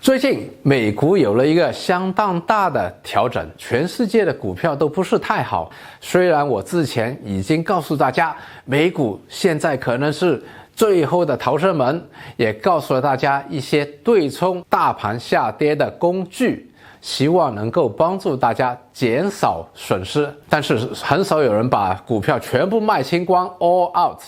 最近美股有了一个相当大的调整，全世界的股票都不是太好。虽然我之前已经告诉大家，美股现在可能是最后的逃生门，也告诉了大家一些对冲大盘下跌的工具，希望能够帮助大家减少损失。但是很少有人把股票全部卖清光 all out。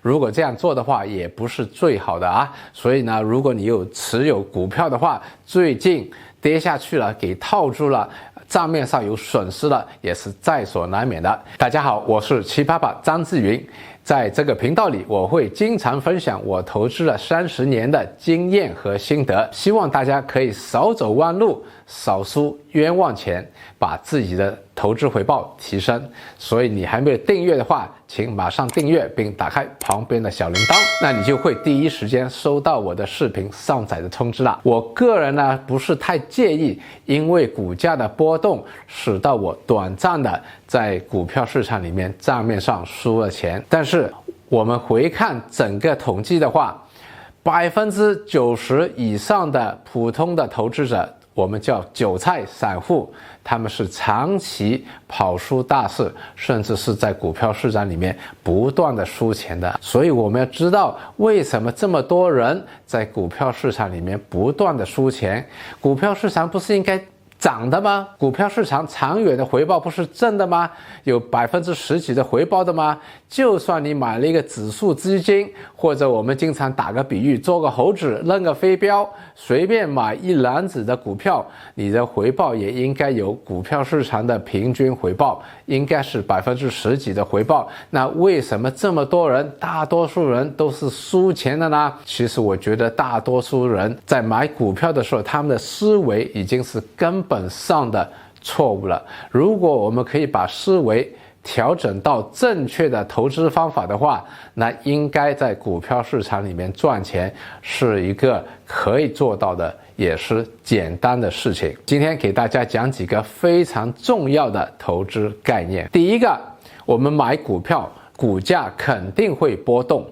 如果这样做的话，也不是最好的啊。所以呢，如果你有持有股票的话，最近跌下去了，给套住了，账面上有损失了，也是在所难免的。大家好，我是奇爸爸张志云，在这个频道里，我会经常分享我投资了30年的经验和心得，希望大家可以少走弯路，少输冤枉钱，把自己的投资回报提升。所以你还没有订阅的话，请马上订阅并打开旁边的小铃铛，那你就会第一时间收到我的视频上载的通知了。我个人呢不是太介意，因为股价的波动使到我短暂的在股票市场里面账面上输了钱，但是我们回看整个统计的话，90%以上的普通的投资者，我们叫韭菜散户，他们是长期跑输大市，甚至是在股票市场里面不断的输钱的。所以我们要知道为什么这么多人在股票市场里面不断的输钱。股票市场不是应该涨的吗？股票市场长远的回报不是正的吗？有10%几的回报的吗？就算你买了一个指数基金，或者我们经常打个比喻，做个猴子扔个飞镖，随便买一篮子的股票，你的回报也应该有股票市场的平均回报，应该是10%几的回报。那为什么这么多人，大多数人都是输钱的呢？其实我觉得大多数人在买股票的时候，他们的思维已经是根本上的错误了。如果我们可以把思维调整到正确的投资方法的话，那应该在股票市场里面赚钱是一个可以做到的，也是简单的事情。今天给大家讲几个非常重要的投资概念。第一个，我们买股票，股价肯定会波动，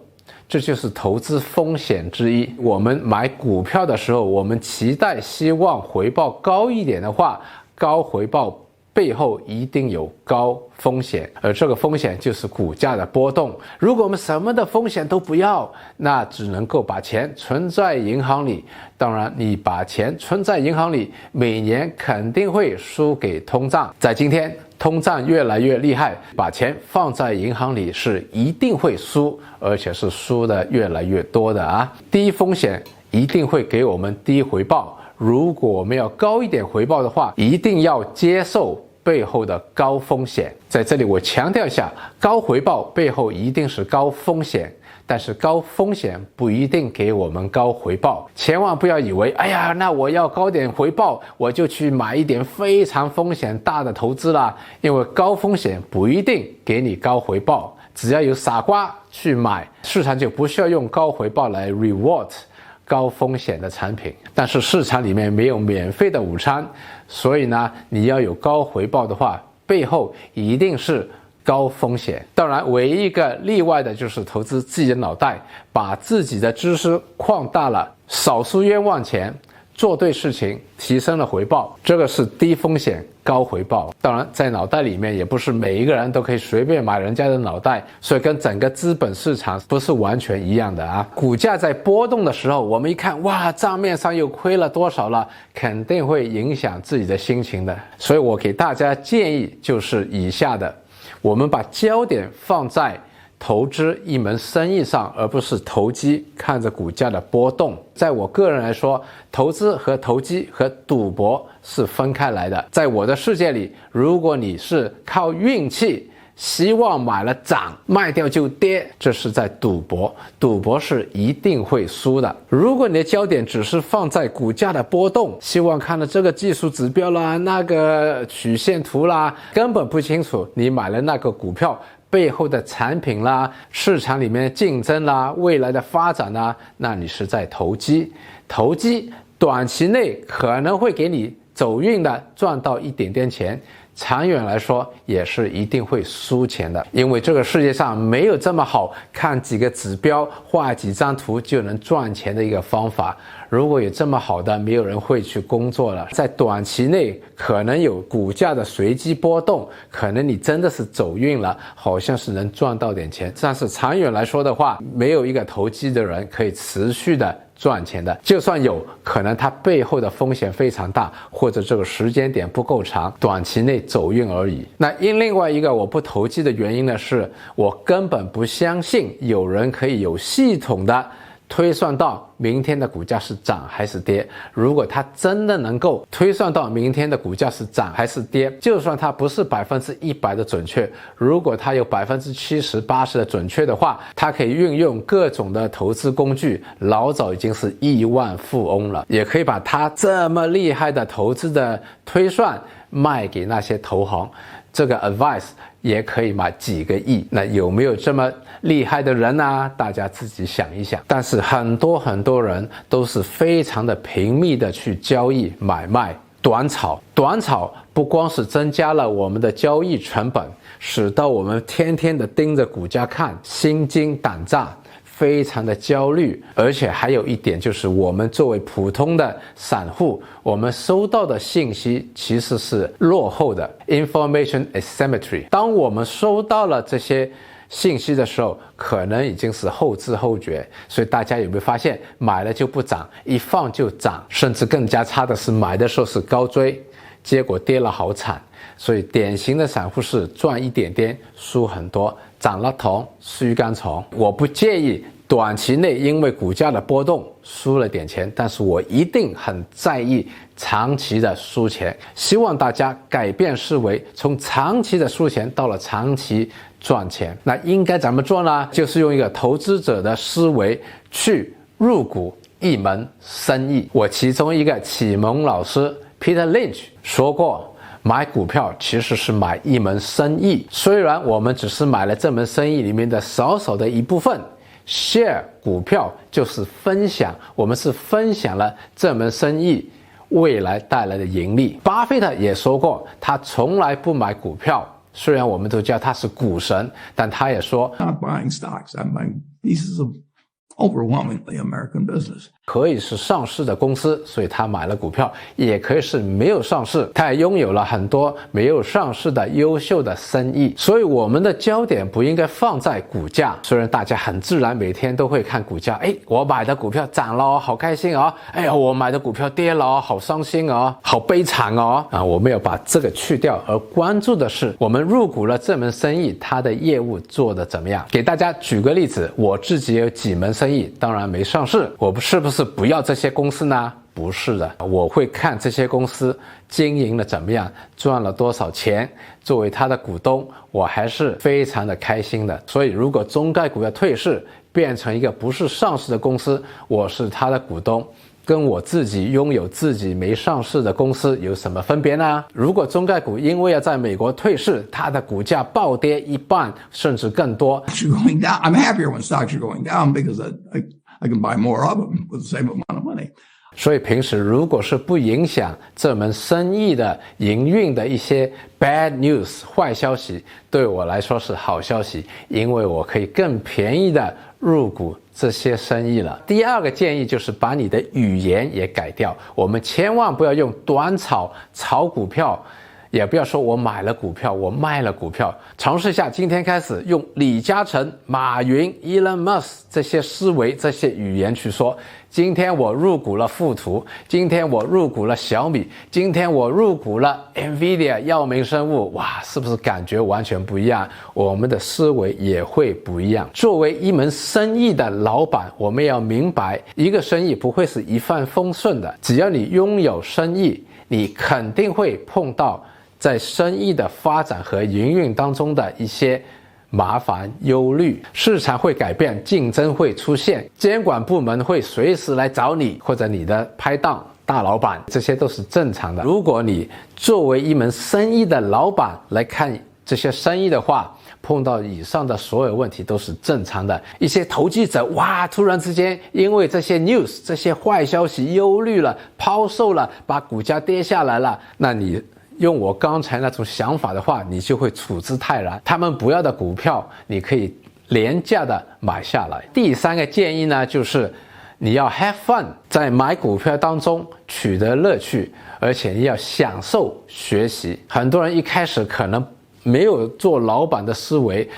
这就是投资风险之一。我们买股票的时候，我们希望回报高一点的话，高回报背后一定有高风险，而这个风险就是股价的波动。如果我们什么的风险都不要，那只能够把钱存在银行里。当然，你把钱存在银行里，每年肯定会输给通胀。在今天通胀越来越厉害，把钱放在银行里是一定会输，而且是输的越来越多的啊。低风险一定会给我们低回报，如果我们要高一点回报的话，一定要接受背后的高风险。在这里我强调一下，高回报背后一定是高风险，但是高风险不一定给我们高回报。千万不要以为，哎呀，那我要高点回报，我就去买一点非常风险大的投资啦。因为高风险不一定给你高回报，只要有傻瓜去买，市场就不需要用高回报来 reward高风险的产品。但是市场里面没有免费的午餐，所以呢，你要有高回报的话，背后一定是高风险。当然，唯一一个例外的就是投资自己的脑袋，把自己的知识扩大了，少输冤枉钱，做对事情，提升了回报，这个是低风险高回报。当然，在脑袋里面也不是每一个人都可以随便买人家的脑袋，所以跟整个资本市场不是完全一样的啊。股价在波动的时候，我们一看，哇，账面上又亏了多少了，肯定会影响自己的心情的。所以我给大家建议就是以下的，我们把焦点放在投资一门生意上，而不是投机看着股价的波动。在我个人来说，投资和投机和赌博是分开来的。在我的世界里，如果你是靠运气，希望买了涨，卖掉就跌，这是在赌博，赌博是一定会输的。如果你的焦点只是放在股价的波动，希望看了这个技术指标啦，那个曲线图啦，根本不清楚你买了那个股票背后的产品啦，市场里面的竞争啦，未来的发展啦，那你是在投机。投机短期内可能会给你走运的赚到一点点钱，长远来说也是一定会输钱的，因为这个世界上没有这么好看几个指标画几张图就能赚钱的一个方法。如果有这么好的，没有人会去工作了。在短期内可能有股价的随机波动，可能你真的是走运了，好像是能赚到点钱，但是长远来说的话，没有一个投机的人可以持续的赚钱的，就算有可能它背后的风险非常大，或者这个时间点不够长，短期内走运而已。那另外一个我不投机的原因呢，是我根本不相信有人可以有系统的推算到明天的股价是涨还是跌。如果他真的能够推算到明天的股价是涨还是跌，就算它不是100%的准确，如果它有70%、80%的准确的话，他可以运用各种的投资工具，老早已经是亿万富翁了。也可以把他这么厉害的投资的推算卖给那些投行，这个 advice 也可以买几个亿。那有没有这么厉害的人啊？大家自己想一想。但是很多人都是非常的频密的去交易买卖短炒。短炒不光是增加了我们的交易成本，使到我们天天的盯着股价看，心惊胆战，非常的焦虑。而且还有一点就是，我们作为普通的散户，我们收到的信息其实是落后的 information asymmetry。 当我们收到了这些信息的时候，可能已经是后知后觉。所以大家有没有发现，买了就不涨，一放就涨，甚至更加差的是买的时候是高追，结果跌了好惨。所以典型的散户是赚一点点输很多，涨了头输干虫。我不介意短期内因为股价的波动输了点钱，但是我一定很在意长期的输钱。希望大家改变思维，从长期的输钱到了长期赚钱。那应该怎么做呢？就是用一个投资者的思维去入股一门生意。我其中一个启蒙老师 Peter Lynch 说过，买股票其实是买一门生意。虽然我们只是买了这门生意里面的少少的一部分， share 股票就是分享，我们是分享了这门生意未来带来的盈利。巴菲特也说过，他从来不买股票，虽然我们都叫他是股神，但他也说 Not buying stocks, I'm buying pieces of overwhelmingly American business. 可以是上市的公司，所以他买了股票；也可以是没有上市，他也拥有了很多没有上市的优秀的生意。所以我们的焦点不应该放在股价，虽然大家很自然每天都会看股价，我买的股票涨了哦，好开心哦；我买的股票跌了哦，好伤心哦，好悲惨哦。我们要把这个去掉，而关注的是我们入股了这门生意，它的业务做得怎么样。给大家举个例子，我自己有几门生意，当然没上市，我是不是不要这些公司呢？不是的，我会看这些公司经营的怎么样，赚了多少钱，作为他的股东，我还是非常的开心的。所以如果中概股要退市，变成一个不是上市的公司，我是他的股东，跟我自己拥有自己没上市的公司有什么分别呢？如果中概股因为要在美国退市，它的股价暴跌一半甚至更多。 Going down, I'm happier when stocks are going down because I can buy more of them with the same amount of money. 所以平时如果是不影响这门生意的营运的一些 bad news 坏消息，对我来说是好消息，因为我可以更便宜的入股这些生意了。第二个建议就是把你的语言也改掉，我们千万不要用短炒股票，也不要说我买了股票我卖了股票。尝试一下今天开始用李嘉诚、马云、Elon Musk 这些思维这些语言去说，今天我入股了富途，今天我入股了小米，今天我入股了 Nvidia 药明生物。哇，是不是感觉完全不一样？我们的思维也会不一样。作为一门生意的老板，我们要明白，一个生意不会是一帆风顺的，只要你拥有生意，你肯定会碰到在生意的发展和营运当中的一些麻烦忧虑。市场会改变，竞争会出现，监管部门会随时来找你，或者你的拍档大老板，这些都是正常的。如果你作为一门生意的老板来看这些生意的话，碰到以上的所有问题都是正常的。一些投机者突然之间因为这些 news 这些坏消息忧虑了，抛售了，把股价跌下来了，那你用我刚才那种想法的话，你就会处之泰然。他们不要的股票，你可以廉价的买下来。第三个建议呢，就是你要 have fun， 在买股票当中取得乐趣，而且你要享受学习。很多人一开始可能没有做老板的思维，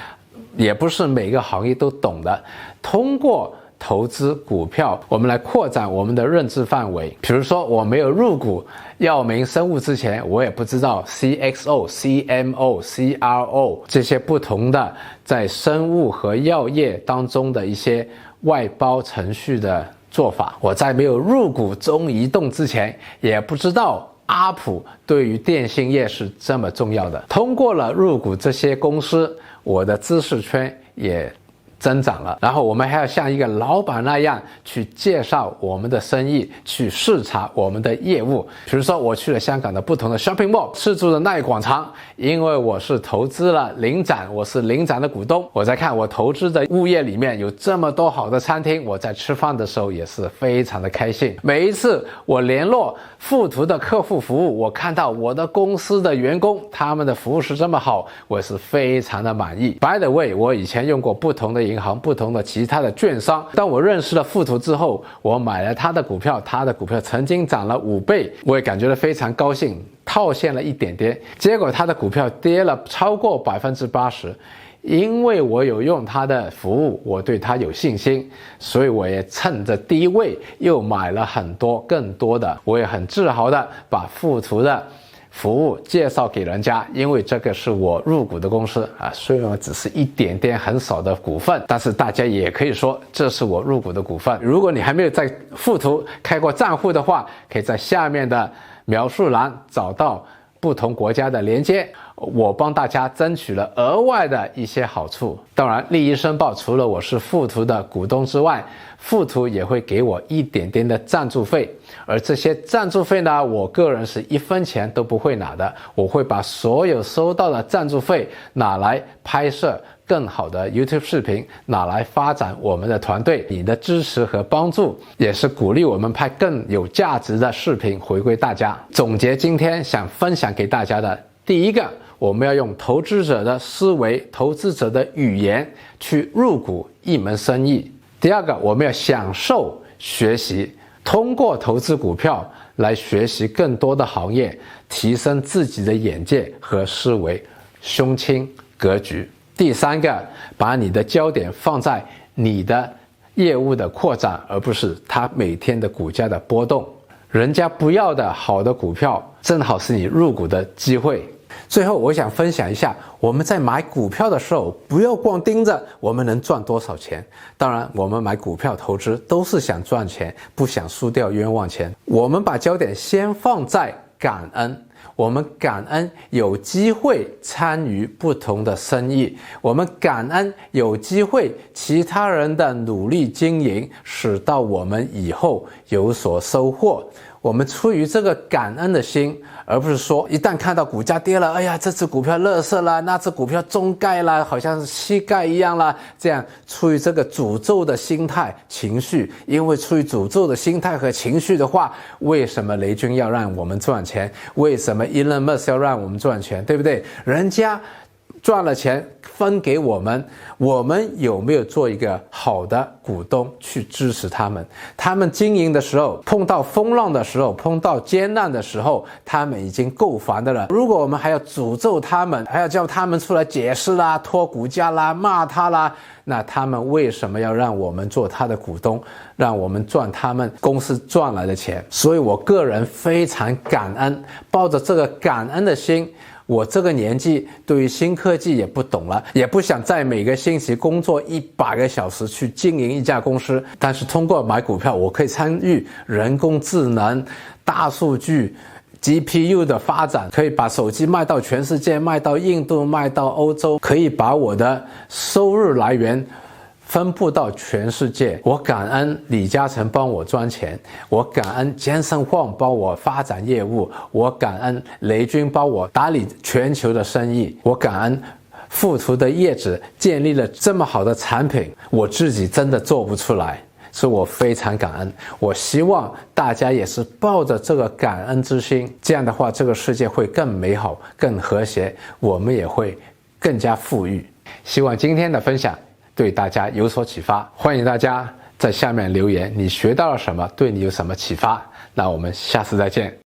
也不是每个行业都懂的。通过投资股票，我们来扩展我们的认知范围。比如说，我没有入股药明生物之前，我也不知道 CXO、CMO、CRO 这些不同的在生物和药业当中的一些外包程序的做法。我在没有入股中移动之前，也不知道阿普对于电信业是这么重要的。通过了入股这些公司，我的知识圈也增长了。然后我们还要像一个老板那样去介绍我们的生意，去视察我们的业务。比如说，我去了香港的不同的 shopping mall， 赤柱的耐广场，因为我是投资了领展，我是领展的股东。我在看我投资的物业里面有这么多好的餐厅，我在吃饭的时候也是非常的开心。每一次我联络富途的客户服务，我看到我的公司的员工他们的服务是这么好，我是非常的满意。By the way， 我以前用过不同的银行，不同的其他的券商。当我认识了富途之后，我买了他的股票，他的股票曾经涨了5倍，我也感觉到非常高兴，套现了一点点。结果他的股票跌了超过 80%， 因为我有用他的服务，我对他有信心，所以我也趁着低位又买了很多更多的。我也很自豪的把富途的服务介绍给人家，因为这个是我入股的公司啊，虽然只是一点点很少的股份，但是大家也可以说这是我入股的股份。如果你还没有在富途开过账户的话，可以在下面的描述栏找到不同国家的连接，我帮大家争取了额外的一些好处。当然，利益申报除了我是富途的股东之外，富途也会给我一点点的赞助费，而这些赞助费呢，我个人是1分钱都不会拿的。我会把所有收到的赞助费拿来拍摄更好的 YouTube 视频，拿来发展我们的团队。你的支持和帮助也是鼓励我们拍更有价值的视频回归大家。总结今天想分享给大家的，第一个，我们要用投资者的思维、投资者的语言去入股一门生意。第二个，我们要享受学习，通过投资股票来学习更多的行业，提升自己的眼界和思维，胸襟格局。第三个，把你的焦点放在你的业务的扩展，而不是它每天的股价的波动。人家不要的好的股票，正好是你入股的机会。最后我想分享一下，我们在买股票的时候，不要光盯着我们能赚多少钱。当然，我们买股票投资都是想赚钱，不想输掉冤枉钱。我们把焦点先放在感恩，我们感恩有机会参与不同的生意，我们感恩有机会其他人的努力经营，使到我们以后有所收获。我们出于这个感恩的心，而不是说一旦看到股价跌了，哎呀，这只股票垃圾啦，那只股票中概啦，好像是膝盖一样啦，这样出于这个诅咒的心态情绪。因为出于诅咒的心态和情绪的话，为什么雷军要让我们赚钱？为什么 Elon Musk 要让我们赚钱？对不对？人家赚了钱分给我们，我们有没有做一个好的股东去支持他们？他们经营的时候，碰到风浪的时候，碰到艰难的时候，他们已经够烦的了。如果我们还要诅咒他们，还要叫他们出来解释啦、拖股价啦、骂他啦，那他们为什么要让我们做他的股东，让我们赚他们公司赚来的钱？所以我个人非常感恩，抱着这个感恩的心，我这个年纪对于新科技也不懂了，也不想在每个星期工作100个小时去经营一家公司。但是通过买股票，我可以参与人工智能、大数据、GPU 的发展，可以把手机卖到全世界，卖到印度，卖到欧洲，可以把我的收入来源分布到全世界。我感恩李嘉诚帮我赚钱，我感恩Jensen Huang帮我发展业务，我感恩雷军帮我打理全球的生意，我感恩富途的叶子建立了这么好的产品，我自己真的做不出来。所以我非常感恩。我希望大家也是抱着这个感恩之心，这样的话，这个世界会更美好、更和谐，我们也会更加富裕。希望今天的分享对大家有所启发，欢迎大家在下面留言，你学到了什么，对你有什么启发？那我们下次再见。